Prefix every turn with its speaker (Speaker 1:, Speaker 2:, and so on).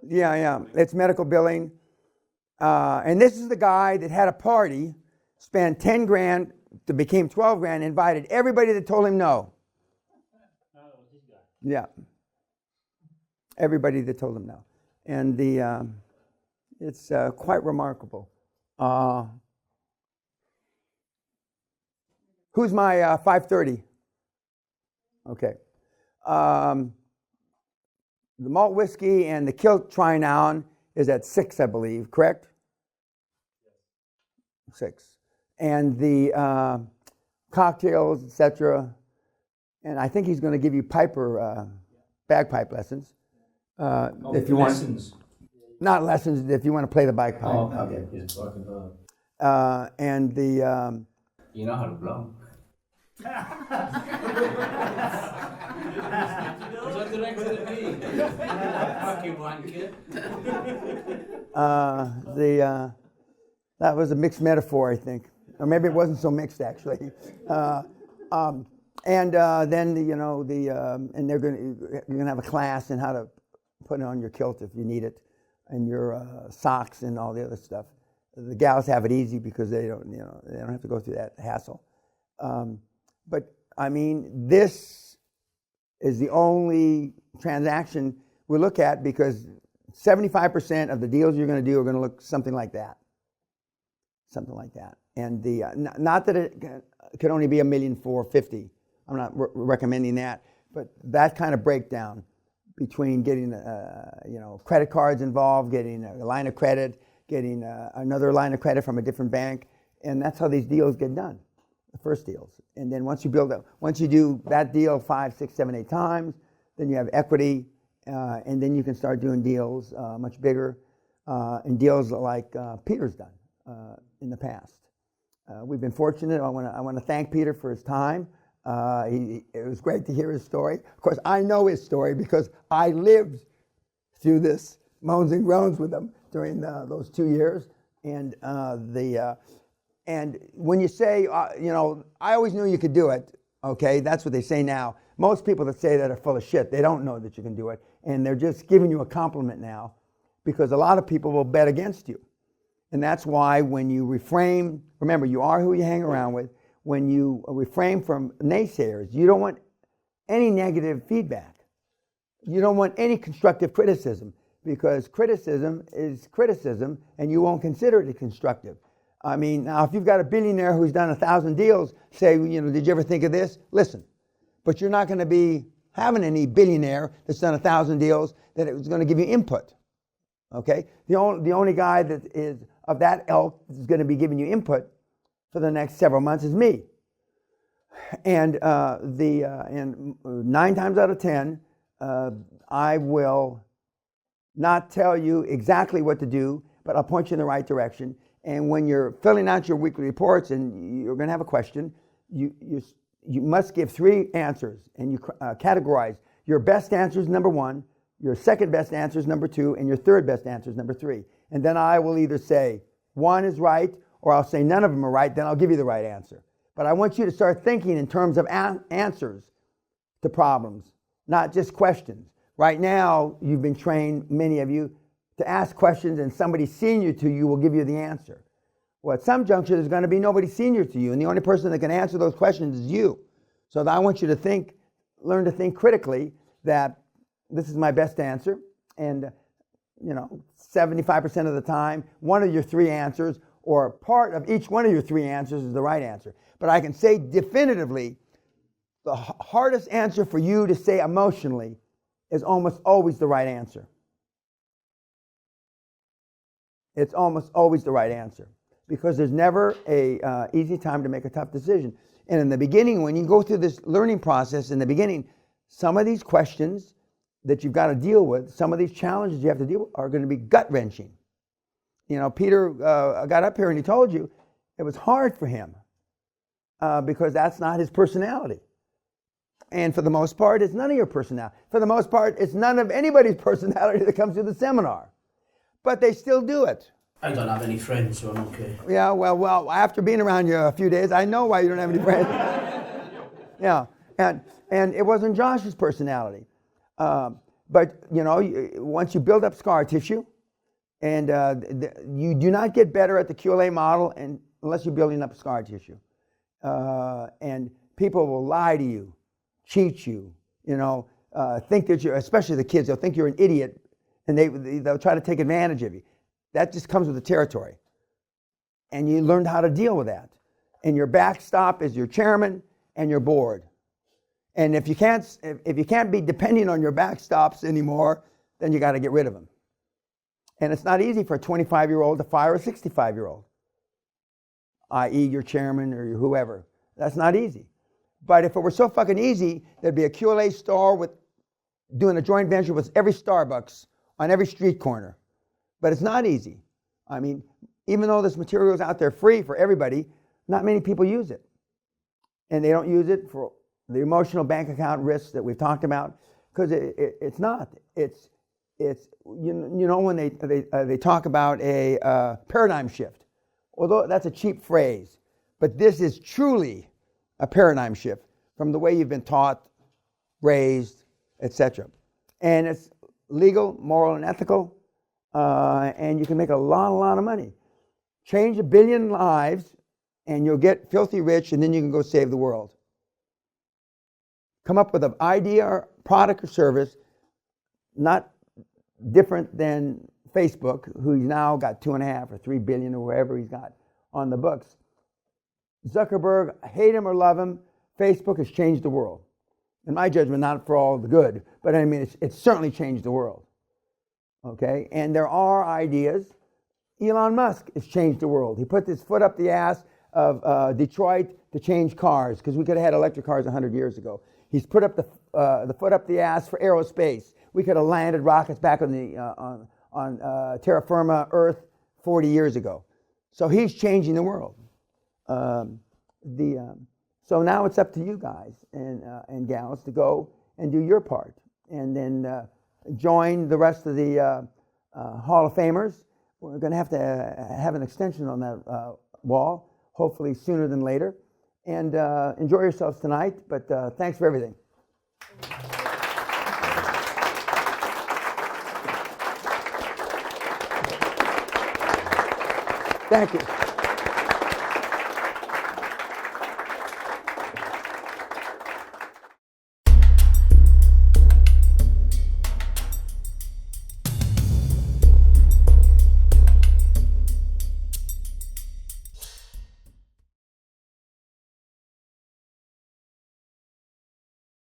Speaker 1: Yeah. It's medical billing. And this is the guy that had a party, spent 10 grand, that became 12 grand, invited everybody that told him no. Yeah. Everybody that told him no. And it's quite remarkable. Who's my 530? Okay. The malt whiskey and the kilt Trinown is at 6, I believe, correct? 6. And the cocktails, etc. And I think he's going to give you bagpipe lessons. If you
Speaker 2: lessons.
Speaker 1: Not lessons, if you want to play the bagpipe.
Speaker 2: Oh, okay.
Speaker 1: And the...
Speaker 2: you know how to blow. That was a mixed metaphor, I think, or maybe it wasn't so mixed actually. And then and you're gonna have a class in how to put it on your kilt if you need it, and your socks and all the other stuff. The gals have it easy because they don't have to go through that hassle. But I mean, this is the only transaction we look at because 75% of the deals you're going to do are going to look something like that. And the not that it could only be $1,450,000. I'm not recommending that, but that kind of breakdown between getting credit cards involved, getting a line of credit, getting another line of credit from a different bank, and that's how these deals get done. The first deals, and then once you do that deal 5, 6, 7, 8 times, then you have equity, and then you can start doing deals much bigger, and deals like Peter's done in the past. We've been fortunate. I want to thank Peter for his time. It was great to hear his story. Of course, I know his story because I lived through this moans and groans with him during those 2 years, and And when you say, I always knew you could do it, okay, that's what they say now. Most people that say that are full of shit. They don't know that you can do it, and they're just giving you a compliment now because a lot of people will bet against you. And that's why when you refrain, remember, you are who you hang around with. When you refrain from naysayers, you don't want any negative feedback. You don't want any constructive criticism because criticism is criticism, and you won't consider it constructive. I mean, now if you've got a billionaire who's done 1,000 deals, say, did you ever think of this? Listen, but you're not going to be having any billionaire that's done 1,000 deals that is going to give you input. Okay, the only guy that is of that ilk is going to be giving you input for the next several months is me. And and 9 times out of 10, I will not tell you exactly what to do, but I'll point you in the right direction. And when you're filling out your weekly reports and you're going to have a question, you must give 3 answers, and you categorize. Your best answer is number 1, your second best answer is number 2, and your third best answer is number 3. And then I will either say 1 is right, or I'll say none of them are right, then I'll give you the right answer. But I want you to start thinking in terms of answers to problems, not just questions. Right now, you've been trained, many of you, to ask questions, and somebody senior to you will give you the answer. Well, at some juncture, there's going to be nobody senior to you, and the only person that can answer those questions is you. So I want you to learn to think critically that this is my best answer, and 75% of the time, one of your 3 answers or part of each one of your 3 answers is the right answer. But I can say definitively, the hardest answer for you to say emotionally is almost always the right answer. It's almost always the right answer because there's never a easy time to make a tough decision. And in the beginning, when you go through this learning process, in the beginning, some of these questions that you've got to deal with, some of these challenges you have to deal with are going to be gut-wrenching. Peter got up here and he told you it was hard for him because that's not his personality. And for the most part, it's none of your personality. For the most part, it's none of anybody's personality that comes to the seminar. But they still do it. I don't have any friends, so I'm okay.
Speaker 1: Yeah, well, after being around you a few days, I know why you don't have any friends. Yeah, and it wasn't Josh's personality.
Speaker 2: But, you know, once you build up scar tissue, and you do not get better at the QLA model unless you're building up scar tissue. And people will lie to you, cheat you, you know, think that you're, especially the kids, they'll think you're an idiot, and they'll try to take advantage of you. That just comes with the territory. And you learned how to deal with that. And your backstop is your chairman and your board. And if you can't be depending on your backstops anymore, then you got to get rid of them. And it's not easy for a 25-year-old to fire a 65-year-old, i.e. your chairman or whoever. That's not easy. But if it were so fucking easy, there'd be a QLA store doing a joint venture with every Starbucks on every street corner. But it's not easy. I mean, even though this material is out there free for everybody, not many people use it. And they don't use it for the emotional bank account risks that we've talked about, because it's not. It's you know, when they talk about a paradigm shift, although that's a cheap phrase, but this is truly a paradigm shift from the way you've been taught, raised, etc. And it's legal, moral, and ethical, and you can make a lot of money. Change 1 billion lives, and you'll get filthy rich, and then you can go save the world. Come up with an idea, or product, or service, not different than Facebook, who's now got 2.5 or 3 billion or wherever he's got on the books. Zuckerberg, hate him or love him, Facebook has changed the world. In my judgment, not for all the good, but I mean, it's certainly changed the world. Okay, and there are ideas. Elon Musk has changed the world. He put his foot up the ass of Detroit to change cars, because we could have had electric cars 100 years ago. He's put up the foot up the ass for aerospace. We could have landed rockets back on the on terra firma Earth 40 years ago. So he's changing the world. So now it's up to you guys and gals to go and do your part, and then join the rest of the Hall of Famers. We're going to have an extension on that wall, hopefully sooner than later. And enjoy yourselves tonight, but thanks for everything. Thank you.